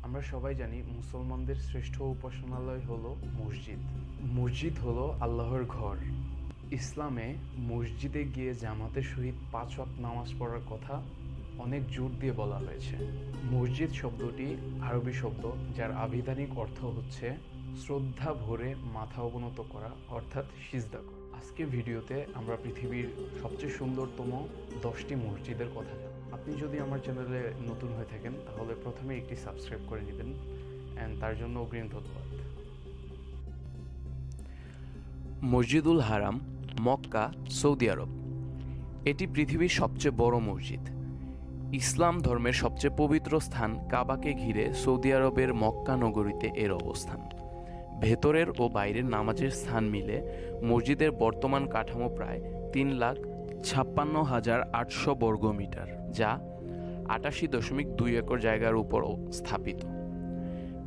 আমরা সবাই জানি মুসলমানদের শ্রেষ্ঠ উপাসনালয় হলো মসজিদ। মসজিদ হলো আল্লাহর ঘর। ইসলামে মসজিদে গিয়ে জামাতের সহিত 5 ওয়াক্ত নামাজ পড়ার কথা অনেক জোর দিয়ে বলা হয়েছে। মসজিদ শব্দটি আরবি শব্দ, যার আবিধানিক অর্থ হচ্ছে শ্রদ্ধা ভরে মাথা অবনত করা, অর্থাৎ সিজদা করা। আজকের ভিডিওতে আমরা পৃথিবীর সবচেয়ে সুন্দরতম 10টি মসজিদের কথা জানব। আপনি যদি আমার চ্যানেলে নতুন হয়ে থাকেন তাহলে প্রথমে একটি সাবস্ক্রাইব করে নেবেন, অ্যান্ড তার জন্য অগ্রিম ধন্যবাদ। মসজিদুল হারাম, মক্কা, সৌদি আরব। এটি পৃথিবীর সবচেয়ে বড় মসজিদ। ইসলাম ধর্মের সবচেয়ে পবিত্র স্থান কাবাকে ঘিরে সৌদি আরবের মক্কা নগরীতে এর অবস্থান। ভেতরের ও বাইরের নামাজের স্থান মিলে মসজিদের বর্তমান কাঠামো প্রায় 3,56,800 বর্গমিটার, যা 88.2 একর জায়গার উপর স্থাপিত।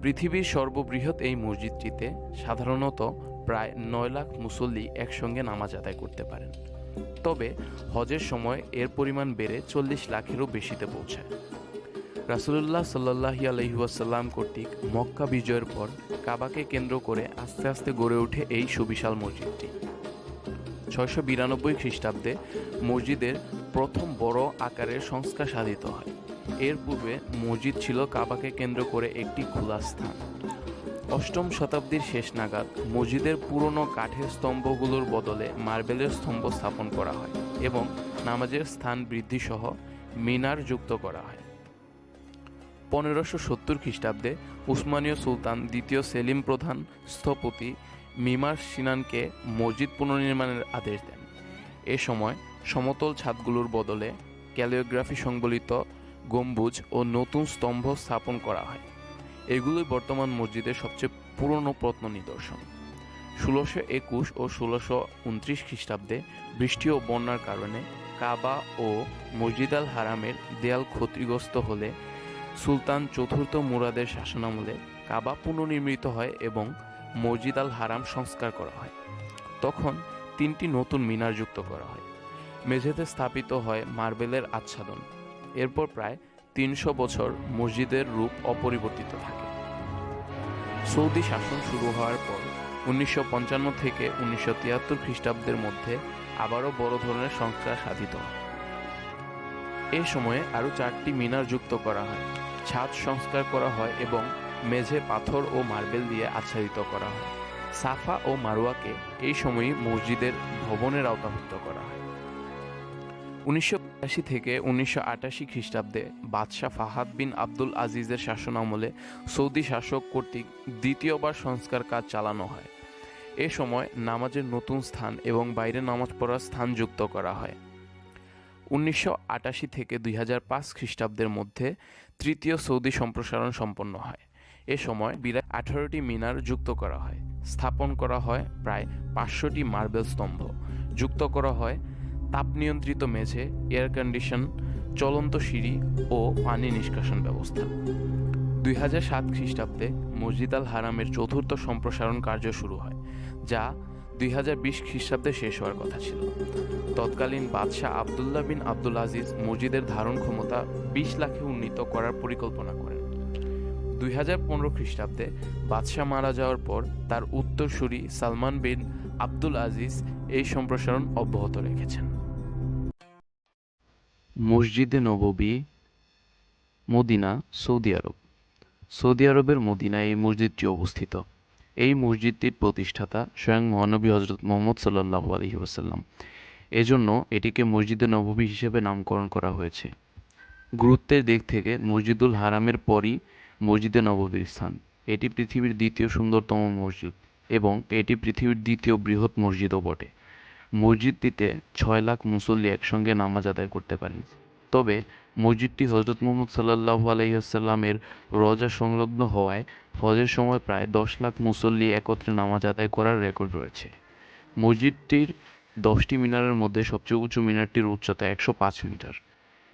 পৃথিবীর সর্ববৃহৎ এই মসজিদটিতে সাধারণত প্রায় 9 লাখ মুসল্লি একসঙ্গে নামাজ আদায় করতে পারেন, তবে হজের সময় এর পরিমাণ বেড়ে 40 লাখেরও বেশিতে পৌঁছায়। রাসূলুল্লাহ সাল্লাল্লাহু আলাইহি ওয়াসাল্লাম কর্তৃক মক্কা বিজয়ের পর কাবাকে কেন্দ্র করে আস্তে আস্তে গড়ে ওঠে এই সুবিশাল মসজিদটি। 692 খ্রিস্টাব্দে মসজিদের প্রথম বড় আকারের সংস্কার সাধিত হয়। এর পূর্বে মসজিদ ছিল কাবাকে কেন্দ্র করে একটি খোলা স্থান। 8ম শতাব্দীর শেষ নাগাদ মসজিদের পুরনো কাঠের স্তম্ভগুলোর বদলে মার্বেলের স্তম্ভ স্থাপন করা হয় এবং নামাজের স্থান বৃদ্ধি সহ মিনার যুক্ত করা হয়। 1570 খ্রিস্টাব্দে উসমানীয় সুলতান দ্বিতীয় সেলিম প্রধান স্থপতি মিমার সিনানকে মসজিদ পুনর্নির্মাণের আদেশ দেন। এ সময় সমতল ছাদগুলোর বদলে ক্যালিওগ্রাফি সংবলিত গম্বুজ ও নতুন স্তম্ভ স্থাপন করা হয়। এগুলোই বর্তমান মসজিদের সবচেয়ে পুরনো প্রত্ন নিদর্শন। 1621 ও 1629 খ্রিস্টাব্দে বৃষ্টি ও বন্যার কারণে কাবা ও মসজিদ আল হারামের দেয়াল ক্ষতিগ্রস্ত হলে সুলতান চতুর্থ মুরাদের শাসনামলে কাবা পুনর্নির্মিত হয় এবং মসজিদ আল হারাম সংস্কার করা হয়। তখন 3টি নতুন মিনার যুক্ত করা হয়। মেঝেতে স্থাপিত হয় মার্বেলের আচ্ছাদন। এরপর প্রায় 300 বছর মসজিদের রূপ অপরিবর্তিত থাকে। সৌদি শাসন শুরু হওয়ার পর 1955 থেকে 1973 খ্রিস্টাব্দের মধ্যে আবারও বড় ধরনের সংস্কার সাধিত হয়। এ সময়ে আরও 4টি মিনার যুক্ত করা হয়, ছাদ সংস্কার করা হয় এবং মেঝে পাথর ও মার্বেল দিয়ে আচ্ছাদিত করা হয়। সাফা ও মারওয়াকে এই সময়ই মসজিদের ভবনের আওতাভুক্ত করা হয়। 1982 থেকে 1988 খ্রিস্টাব্দে বাদশাহ ফাহাদ বিন আব্দুল আজিজের শাসনামলে সৌদি শাসক কর্তৃক দ্বিতীয়বার সংস্কার কাজ চালানো হয়। এ সময় নামাজের নতুন স্থান এবং বাইরে নামাজ পড়ার স্থান যুক্ত করা হয়। 1988 থেকে 2005 খ্রিস্টাব্দের মধ্যে তৃতীয় সৌদি সম্প্রসারণ সম্পন্ন হয়। এ সময় 18টি মিনার যুক্ত করা হয়, স্থাপন করা হয় প্রায় 500টি মার্বেল স্তম্ভ, যুক্ত করা হয় তাপ নিয়ন্ত্রিত মেঝে, এয়ার কন্ডিশন, চলন্ত সিঁড়ি ও পানি নিষ্কাশন ব্যবস্থা। 2007 খ্রিস্টাব্দে মসজিদ আল হারামের চতুর্থ সম্প্রসারণ কার্য শুরু হয়, যা 2020 খ্রিস্টাব্দে শেষ হওয়ার কথা ছিল। তৎকালীন বাদশাহ আবদুল্লাহ বিন আব্দুল আজিজ মসজিদের ধারণ ক্ষমতা 20 লাখে উন্নীত করার পরিকল্পনা করেন। 2015 খ্রিস্টাব্দে বাদশাহ মারা যাওয়ার পর তার উত্তরসূরি সালমান বিন আব্দুল আজিজ এই সম্প্রসারণ অব্যাহত রেখেছেন। মসজিদে নববী, মদিনা, সৌদি আরব। সৌদি আরবের মদিনায় এই মসজিদটি অবস্থিত। এই মসজিদটির প্রতিষ্ঠাতা স্বয়ং মহানবী হজরত মুহাম্মদ সাল্লাল্লাহু আলাইহি ওয়াসাল্লাম। এজন্য এটিকে মসজিদে নববী হিসেবে নামকরণ করা হয়েছে। গুরুত্বের দিক থেকে মসজিদুল হারামের পরই মসজিদে নববীর স্থান। এটি পৃথিবীর দ্বিতীয় সুন্দরতম মসজিদ এবং এটি পৃথিবীর দ্বিতীয় বৃহৎ মসজিদও বটে। মসজিদটিতে 6 লাখ মুসল্লি একসঙ্গে নামাজ আদায় করতে পারেন। তবে মসজিদটি হজরত মুহাম্মদ সাল্লাল্লাহু আলাইহি ওয়াসাল্লামের রওজা সংলগ্ন হওয়ায় হজের সময় প্রায় 10 লাখ মুসল্লি একত্রে নামাজ আদায় করার রেকর্ড রয়েছে। মসজিদটির 10টি মিনারের মধ্যে সবচেয়ে উঁচু মিনারটির উচ্চতা 105 মিটার।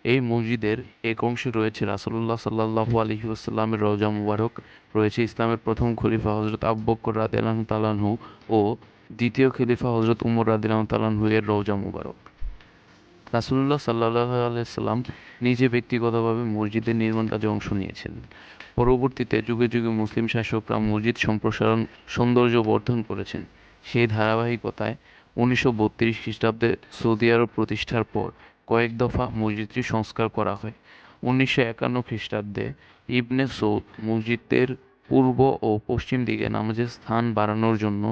এই মসজিদের এক অংশে রয়েছে রাসূলুল্লাহ সাল্লাল্লাহু আলাইহি ওয়াসাল্লামের রওজা মুবারক, রয়েছে ইসলামের প্রথম খলিফা হযরত আবু বকর রাদিয়াল্লাহু তাআলা ও দ্বিতীয় খলিফা হযরত উমর রাদিয়াল্লাহু তাআলা এর রওজা মুবারক। রাসূলুল্লাহ সাল্লাল্লাহু আলাইহি সাল্লাম নিজে ব্যক্তিগতভাবে মসজিদের নির্মাণ কাজে অংশ নিয়েছিলেন। পরবর্তীতে যুগে যুগে মুসলিম শাসকরা মসজিদ সম্প্রসারণ, সৌন্দর্য বর্ধন করেছেন। সেই ধারাবাহিকতায় 1932 খ্রিস্টাব্দে সৌদি আরব প্রতিষ্ঠার পর কয়েক দফা মসজিদটি সংস্কার করা হয়। 1951 খ্রিস্টাব্দে ইবনে সৌদ মসজিদের পূর্ব ও পশ্চিম দিকে নামাজের স্থান বাড়ানোর জন্য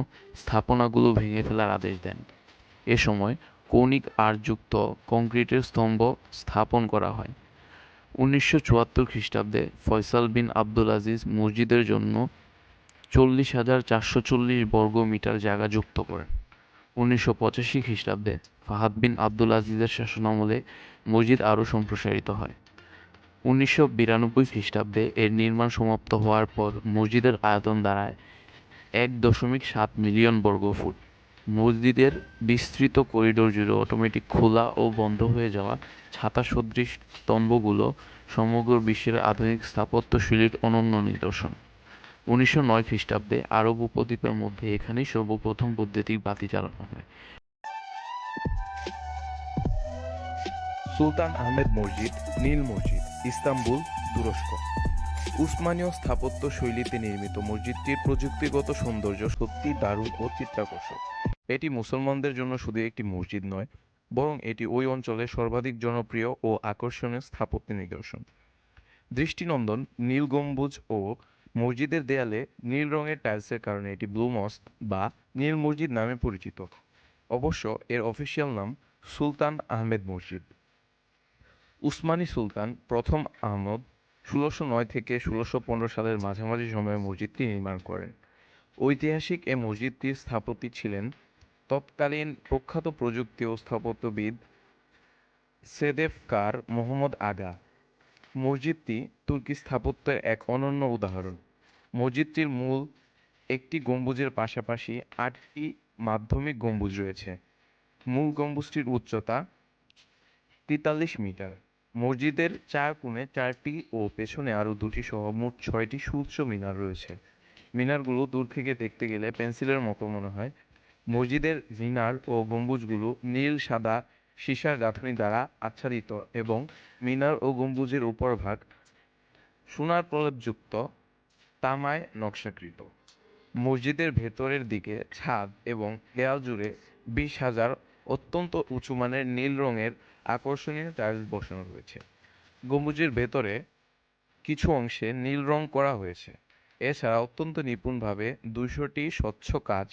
স্থাপনাগুলো ভেঙে ফেলার আদেশ দেন। এ সময় কৌণিক আর্চযুক্ত কংক্রিটের স্তম্ভ স্থাপন করা হয়। 1974 খ্রিস্টাব্দে ফয়সাল বিন আবদুল আজিজ মসজিদের জন্য 40,440 বর্গ মিটার জায়গা যুক্ত করেন। 1985 খ্রিস্টাব্দে ফাহাদ বিন আবদুল আজিজের শাসনামলে মসজিদ আরও সম্প্রসারিত হয়। 1992 খ্রিস্টাব্দে এর নির্মাণ সমাপ্ত হওয়ার পর মসজিদের আয়তন দাঁড়ায় 1.7 মিলিয়ন বর্গফুট। মসজিদের বিস্তৃত করিডোর জুড়ে অটোমেটিক খোলা ও বন্ধ হয়ে যাওয়া ছাতা সদৃশ স্তম্ভগুলো সমগ্র বিশ্বের আধুনিক স্থাপত্যশৈলীর অনন্য নিদর্শন। 1909 খ্রিস্টাব্দে আরব উপদ্বীপের মধ্যে এখানেই সর্বপ্রথম বৈদ্যুতিক বাতি চালানো হয়। সুলতান আহমেদ মসজিদ, নীল মসজিদ, ইস্তাম্বুল, তুরস্ক। উসমানীয় স্থাপত্য শৈলীতে নির্মিত মসজিদটির প্রযুক্তিগত সৌন্দর্য সত্যি দারুণ ও চিত্তাকর্ষক। এটি মুসলমানদের জন্য শুধু একটি মসজিদ নয়, বরং এটি ওই অঞ্চলের সর্বাধিক জনপ্রিয় ও আকর্ষণীয় স্থাপত্য নিদর্শন। দৃষ্টিনন্দন নীল গম্বুজ ও মসজিদের দেয়ালে নীল রঙের টাইলসের কারণে এটি ব্লু মস্ক বা নীল মসজিদ নামে পরিচিত। অবশ্য এর অফিসিয়াল নাম সুলতান আহমেদ মসজিদ। উসমানী সুলতান প্রথম আহমদ 1609 থেকে 1615 সালের মাঝামাঝি সময়ে মসজিদটি নির্মাণ করেন। ঐতিহাসিক এ মসজিদটির স্থপতি ছিলেন তৎকালীন প্রখ্যাত প্রযুক্তি ও স্থাপত্যবিদ সেদেফকার মোহাম্মদ আগা। মসজিদটি তুর্কি স্থাপত্যের এক অনন্য উদাহরণ। মসজিদটির মূল একটি গম্বুজের পাশাপাশি 8টি মাধ্যমিক গম্বুজ রয়েছে। মূল গম্বুজটির উচ্চতা 43 মিটার। মসজিদের চার কোণে 4টি ও পেছনে আরও 2টি সহ মোট 6টি সুউচ্চ মিনার রয়েছে। মিনারগুলো দূর থেকে দেখতে গেলে পেন্সিলের মতো মনে হয়। মসজিদের মিনার ও গম্বুজগুলো নীল সাদা সীসার গাঁথনি দ্বারা আচ্ছাদিত এবং মিনার ও গম্বুজের উপরভাগ সোনার প্রলেপযুক্ত তামায় নকশাকৃত। মসজিদের ভেতরের দিকে ছাদ এবং দেয়াল জুড়ে 20,000 অত্যন্ত উঁচুমানের নীল রঙের আকর্ষণীয় টাইলস বসানো রয়েছে। গম্বুজের ভেতরে কিছু অংশে নীল রং করা হয়েছে। এছাড়া অত্যন্ত নিপুণভাবে 200টি স্বচ্ছ কাচ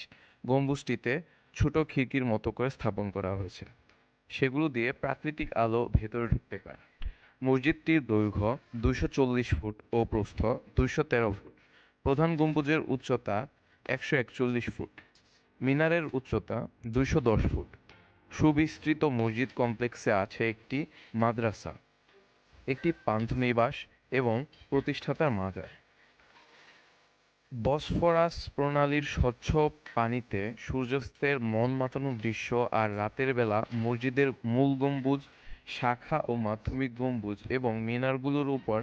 গম্বুজটিতে ছোট খিড়কির মতো করে স্থাপন করা হয়েছে। সেগুলো দিয়ে প্রাকৃতিক আলো ভেতরে ঢুকতে পারে। মসজিদটির দৈর্ঘ্য 240 ফুট ও প্রস্থ 213 ফুট। প্রধান গম্বুজের উচ্চতা 141 ফুট। মিনারের উচ্চতা 210 ফুট। সুবিস্তৃত মসজিদ কমপ্লেক্সে আছে একটি মাদ্রাসা, একটি পান্থনিবাস এবং প্রতিষ্ঠাতার মাজার। বসফরাস প্রণালীর স্বচ্ছ পানিতে সূর্যাস্তের মন মাতানো দৃশ্য আর রাতের বেলা মসজিদের মূল গম্বুজ, শাখা ও মাধ্যমিক গম্বুজ এবং মিনারগুলোর উপর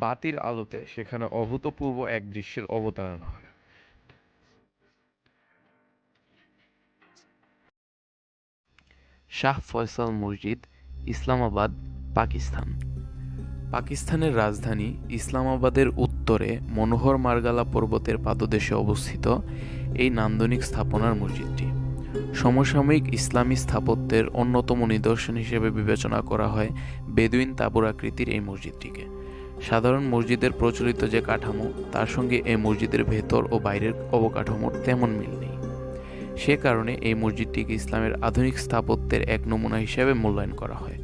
বাতির আলোতে সেখানে অভূতপূর্ব এক দৃশ্যের অবতারণা হয়। শাহ ফয়সাল মসজিদ, ইসলামাবাদ, পাকিস্তান। পাকিস্তানের রাজধানী ইসলামাবাদের উত্তরে মনোহর মার্গালা পর্বতের পাদদেশে অবস্থিত এই নান্দনিক স্থাপনার মসজিদটি সমসাময়িক ইসলামী স্থাপত্যের অন্যতম নিদর্শন হিসেবে বিবেচনা করা হয় বেদুইন তাঁবুর আকৃতির এই মসজিদটিকে। সাধারণ মসজিদের প্রচলিত যে কাঠামো, তার সঙ্গে এই মসজিদের ভেতর ও বাইরের অবকাঠামোর তেমন মিল নেই। সে কারণে এই মসজিদটিকে ইসলামের আধুনিক স্থাপত্যের এক নমুনা হিসেবে মূল্যায়ন করা হয়।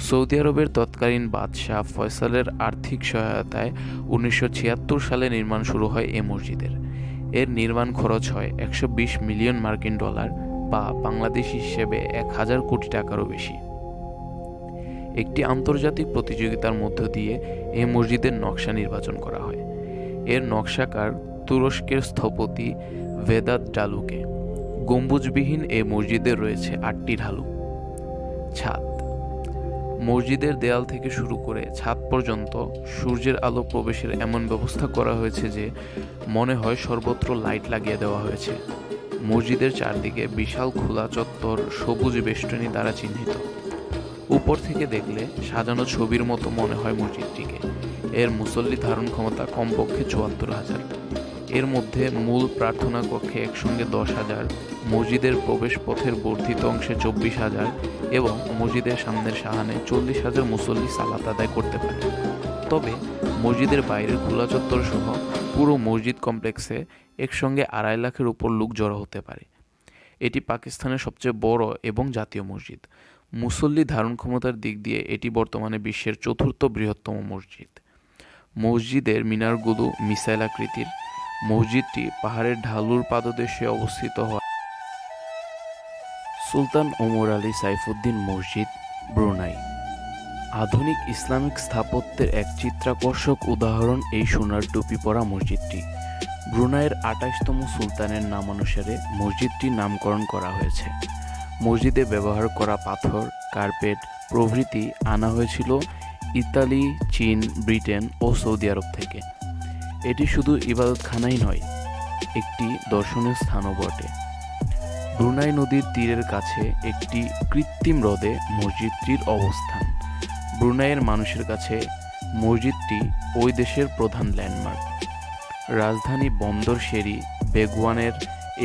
সৌদি আরবের তৎকালীন বাদশাহ ফয়সালের আর্থিক সহায়তায় 1976 সালে নির্মাণ শুরু হয় এ মসজিদের। এর নির্মাণ খরচ হয় 120 মিলিয়ন মার্কিন ডলার বা বাংলাদেশি হিসেবে 1000 কোটি টাকারও বেশি। একটি আন্তর্জাতিক প্রতিযোগিতার মধ্য দিয়ে এই মসজিদের নকশা নির্বাচন করা হয়। এর নকশাকার তুরস্কের স্থপতি ভেদাত ডালুকে। গম্বুজবিহীন এই মসজিদে রয়েছে 8টি ঢালু। ছাদ। মসজিদের দেয়াল থেকে শুরু করে ছাদ পর্যন্ত সূর্যের আলো প্রবেশের এমন ব্যবস্থা করা হয়েছে যে মনে হয় সর্বত্র লাইট লাগিয়ে দেওয়া হয়েছে। মসজিদের চারদিকে বিশাল খোলা চত্বর সবুজ বেষ্টনী দ্বারা চিহ্নিত। উপর থেকে দেখলে সাজানো ছবির মতো মনে হয় মসজিদটিকে। এর মুসল্লি ধারণ ক্ষমতা কমপক্ষে ৭৪,০০০। এর মধ্যে মূল প্রার্থনা কক্ষে একসঙ্গে ১০,০০০, মসজিদের প্রবেশ পথের বর্ধিত অংশে ২৪,০০০ এবং মসজিদের সামনের সাহানে ৪০,০০০ মুসল্লি সালাত আদায় করতে পারে। তবে মসজিদের বাইরের খোলা চত্বর সহ পুরো মসজিদ কমপ্লেক্সে একসঙ্গে ২.৫ লাখের উপর লোক জড়ো হতে পারে। এটি পাকিস্তানের সবচেয়ে বড় এবং জাতীয় মসজিদ। মুসল্লি ধারণ ক্ষমতার দিক দিয়ে এটি বর্তমানে বিশ্বের ৪র্থ বৃহত্তম মসজিদ। মসজিদের মিনারগুলো মিসাইল আকৃতির। মসজিদটি পাহাড়ের ঢালুর পাদদেশে অবস্থিত হয়। সুলতান ওমর আলী সাইফুদ্দিন মসজিদ, ব্রুনাই। আধুনিক ইসলামিক স্থাপত্যের এক চিত্তাকর্ষক উদাহরণ এই সোনার টুপি পরা মসজিদটি। ব্রুনাইয়ের ২৮তম সুলতানের নামানুসারে মসজিদটির নামকরণ করা হয়েছে। মসজিদে ব্যবহার করা পাথর, কার্পেট প্রভৃতি আনা হয়েছিল ইতালি, চীন, ব্রিটেন ও সৌদি আরব থেকে। এটি শুধু ইবাদতখানাই নয়, একটি দর্শনীয় স্থানও বটে। ব্রুনাই নদীর তীরের কাছে একটি কৃত্রিম হ্রদে মসজিদটির অবস্থান। ব্রুনাইয়ের মানুষের কাছে মসজিদটি ওই দেশের প্রধান ল্যান্ডমার্ক। রাজধানী বন্দর শেরি বেগুয়ানের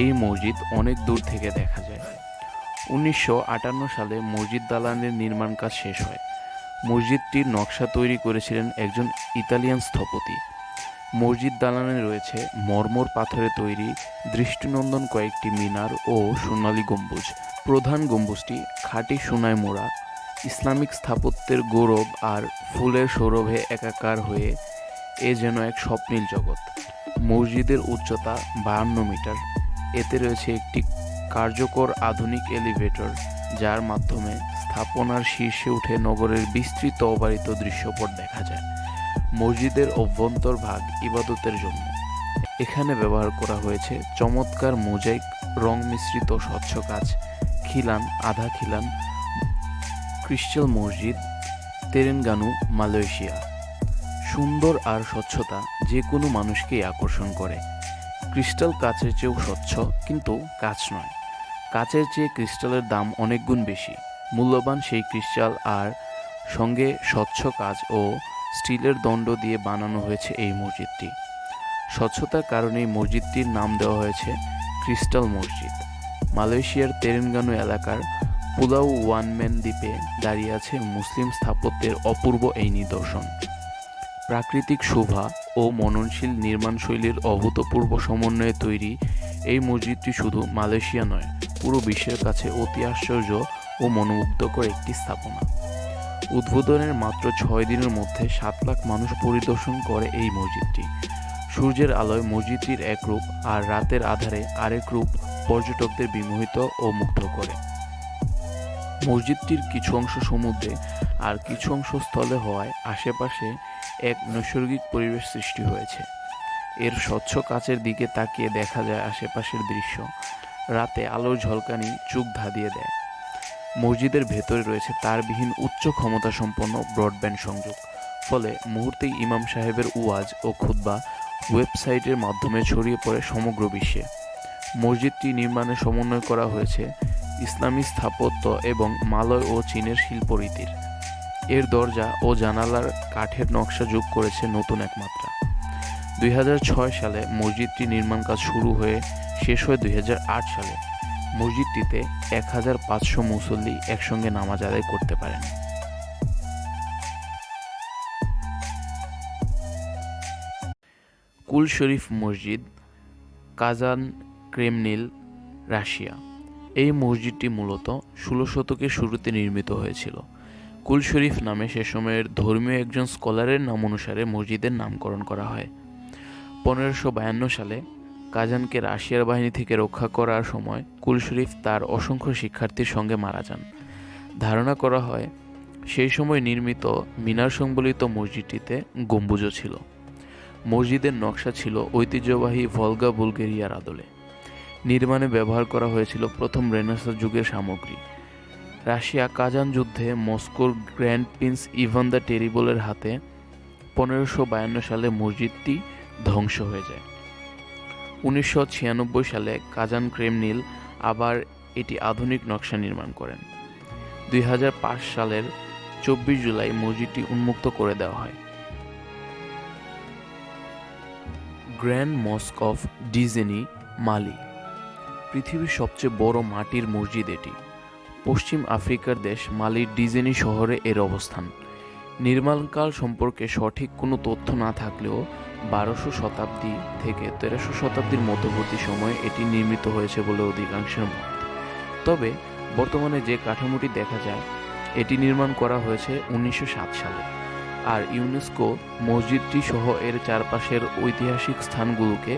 এই মসজিদ অনেক দূর থেকে দেখা যায়। ১৯৫৮ সালে মসজিদ দালানের নির্মাণ কাজ শেষ হয়। মসজিদটির নকশা তৈরি করেছিলেন একজন ইতালিয়ান স্থপতি। মসজিদ দালানে রয়েছে মরমর পাথরে তৈরি দৃষ্টিনন্দন কয়েকটি মিনার ও সোনালী গম্বুজ। প্রধান গম্বুজটি খাঁটি সোনায় মোড়া। ইসলামিক স্থাপত্যের গৌরব আর ফুলের সৌরভে একাকার হয়ে এ যেন এক স্বপ্নীল জগৎ। মসজিদের উচ্চতা ৫২ মিটার। এতে রয়েছে একটি কার্যকর আধুনিক এলিভেটর, যার মাধ্যমে স্থাপনার শীর্ষে উঠে নগরের বিস্তৃত অবারিত দৃশ্যপট দেখা যায়। মসজিদের অভ্যন্তরভাগ ইবাদতের জন্য। এখানে ব্যবহার করা হয়েছে চমৎকার মোজাইক রং মিশ্রিত স্বচ্ছ কাচ, খিলান, আধা খিলান। ক্রিস্টাল মসজিদ, তেরেনগানু, মালয়েশিয়া। সুন্দর আর স্বচ্ছতা যে কোনো মানুষকেই আকর্ষণ করে। ক্রিস্টাল কাচের চেয়েও স্বচ্ছ, কিন্তু কাচ নয়। কাচের চেয়ে ক্রিস্টালের দাম অনেক গুণ বেশি। মূল্যবান সেই ক্রিস্টাল আর সঙ্গে স্বচ্ছ কাচ ও স্টিলের দণ্ড দিয়ে বানানো হয়েছে এই মসজিদটি। স্বচ্ছতার কারণেই মসজিদটির নাম দেওয়া হয়েছে ক্রিস্টাল মসজিদ। মালয়েশিয়ার তেরেনগানু এলাকার পুলাউ ওয়ানম্যান দ্বীপে দাঁড়িয়ে আছে মুসলিম স্থাপত্যের অপূর্ব এই নিদর্শন। প্রাকৃতিক শোভা ও মননশীল নির্মাণশৈলীর অভূতপূর্ব সমন্বয়ে তৈরি এই মসজিদটি শুধু মালয়েশিয়া নয়, পুরো বিশ্বের কাছে অতি আশ্চর্য ও মনোমুগ্ধকর একটি স্থাপনা। উদ্বোধনের মাত্র ৬ দিনের মধ্যে ৭ লাখ মানুষ পরিদর্শন করে এই মসজিদটি। সূর্যের আলোয় মসজিদটির এক রূপ আর রাতের আধারে আরেক রূপ পর্যটকদের বিমোহিত ও মুগ্ধ করে। মসজিদটির কিছু অংশ সমুদ্রে আর কিছু অংশ স্থলে হওয়ায় আশেপাশে এক নৈসর্গিক পরিবেশ সৃষ্টি হয়েছে। এর স্বচ্ছ কাচের দিকে তাকিয়ে দেখা যায় আশেপাশের দৃশ্য। রাতে আলোর ঝলকানি চোখ ধাঁধিয়ে দেয়। মসজিদের ভেতরে রয়েছে তারবিহীন উচ্চ ক্ষমতাসম্পন্ন ব্রডব্যান্ড সংযোগ। ফলে মুহূর্তেই ইমাম সাহেবের ওয়াজ ও খুতবা ওয়েবসাইটের মাধ্যমে ছড়িয়ে পড়ে সমগ্র বিশ্বে। মসজিদটি নির্মাণে সমন্বয় করা হয়েছে ইসলামী স্থাপত্য এবং মালয় ও চীনের শিল্পরীতির। এর দরজা ও জানালার কাঠের নকশা যোগ করেছে নতুন এক মাত্রা। ২০০৬ সালে মসজিদটি নির্মাণ কাজ শুরু হয়ে শেষ হয় ২০০৮ সালে। মসজিদটিতে ১৫০০ মুসল্লি একসঙ্গে নামাজ আদায় করতে পারেন। কুল শরীফ মসজিদ, কাজান, ক্রেমলিন, রাশিয়া। এই মসজিদটি মূলত ১৬ শতকের শুরুতে নির্মিত হয়েছিল। কুল শরীফ নামে সে সময়ের ধর্মীয় একজন স্কলারের নাম অনুসারে মসজিদের নামকরণ করা হয়। ১৫৫২ সালে কাজানকে রাশিয়ার বাহিনী থেকে রক্ষা করার সময় কুল শরীফ তার অসংখ্য শিক্ষার্থীর সঙ্গে মারা যান। ধারণা করা হয় সেই সময় নির্মিত মিনার সংবলিত মসজিদটিতে গম্বুজও ছিল। মসজিদের নকশা ছিল ঐতিহ্যবাহী ভলগা বুলগেরিয়ার আদলে। নির্মাণে ব্যবহার করা হয়েছিল প্রথম রেনেসাঁ যুগের সামগ্রী। রাশিয়া কাজান যুদ্ধে মস্কোর গ্র্যান্ড প্রিন্স ইভান দ্য টেরিবলের হাতে ১৫৫২ সালে মসজিদটি ধ্বংস হয়ে যায়। ১৯৯৬ সালে কাজান ক্রেমলিন আবার এটি আধুনিক নকশা নির্মাণ করেন। 2005 সালের 24 জুলাই মসজিদটি উন্মুক্ত করে দেওয়া হয়। গ্র্যান্ড মস্ক অফ ডিজেনি, মালি। পৃথিবীর সবচেয়ে বড় মাটির মসজিদ এটি। পশ্চিম আফ্রিকার দেশ মালির ডিজেনি শহরে এর অবস্থান। নির্মাণকাল সম্পর্কে সঠিক কোনো তথ্য না থাকলেও 12শো শতাব্দী থেকে 13শো শতাব্দীর মধ্যবর্তী সময়ে এটি নির্মিত হয়েছে বলে অধিকাংশের মত। তবে বর্তমানে যে কাঠামোটি দেখা যায় এটি নির্মাণ করা হয়েছে 1907 সালে। আর ইউনেস্কো মসজিদটি সহ এর চারপাশের ঐতিহাসিক স্থানগুলোকে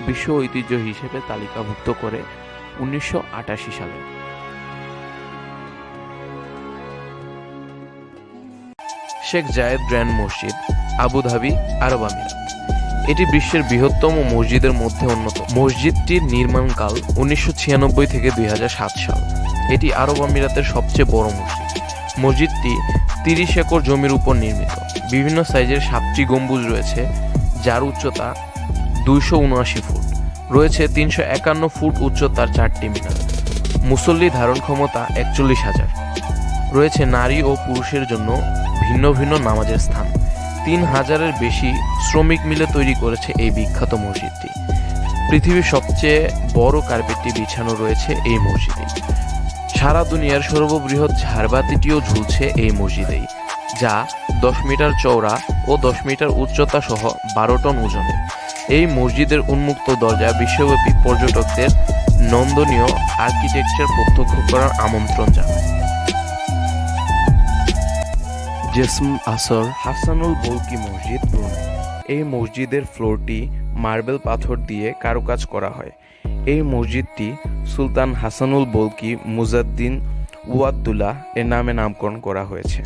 বিশ্ব ঐতিহ্য হিসেবে তালিকাভুক্ত করে 1988 সালে। শেখ জায়েদ গ্র্যান্ড মসজিদ, আবুধাবি, আরব আমিরাত। এটি বিশ্বের বৃহত্তম মসজিদের মধ্যে অন্যতম। মসজিদটির নির্মাণকাল 1996 থেকে 2007 সাল। এটি আরব আমিরাতের সবচেয়ে বড় মসজিদ। মসজিদটি 30 একর জমির উপর নির্মিত। বিভিন্ন সাইজের 7টি গম্বুজ রয়েছে, যার উচ্চতা 279 ফুট। রয়েছে 351 ফুট উচ্চতার 4টি মিনার। মুসল্লি ধারণ ক্ষমতা 41,000। রয়েছে নারী ও পুরুষের জন্য ভিন্ন ভিন্ন নামাজের স্থান। 3,000-এর বেশি শ্রমিক মিলে তৈরি করেছে এই বিখ্যাত মসজিদটি। পৃথিবীর সবচেয়ে বড় কার্পেটটি বিছানো রয়েছে এই মসজিদে। সারা দুনিয়ার সর্ববৃহৎ ঝাড়বাতিটিও ঝুলছে এই মসজিদেই, যা 10 মিটার চওড়া ও 10 মিটার উচ্চতা সহ 12 টন ওজনের। এই মসজিদের উন্মুক্ত দরজা বিশ্বব্যাপী পর্যটকদের নন্দনীয় আর্কিটেকচার প্রত্যক্ষ করার আমন্ত্রণ জানায়। জেসম আসর হাসানুল বলকি মসজিদ, ব্রুনাই। এই মসজিদের ফ্লোরটি মার্বেল পাথর দিয়ে কারুকাজ করা হয়। এই মসজিদটি সুলতান হাসানুল বলকি মুজাদ্দিন ওয়াদ্দুল্লাহ এর নামে নামকরণ করা হয়েছে।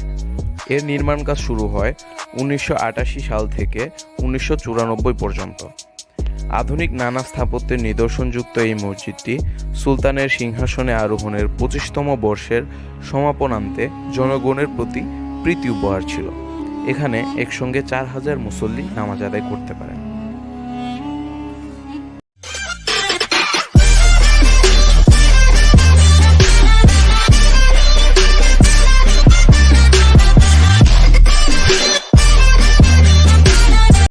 এর নির্মাণ কাজ শুরু হয় 1988 সাল থেকে 1994 পর্যন্ত। আধুনিক নানা স্থাপত্যের নিদর্শনযুক্ত এই মসজিদটি সুলতানের সিংহাসনে আরোহণের 25তম বর্ষের সমাপনান্তে জনগণের প্রতি প্রীতি উপহার ছিল। এখানে একসঙ্গে 4,000 মুসল্লি নামাজ আদায় করতে পারেন।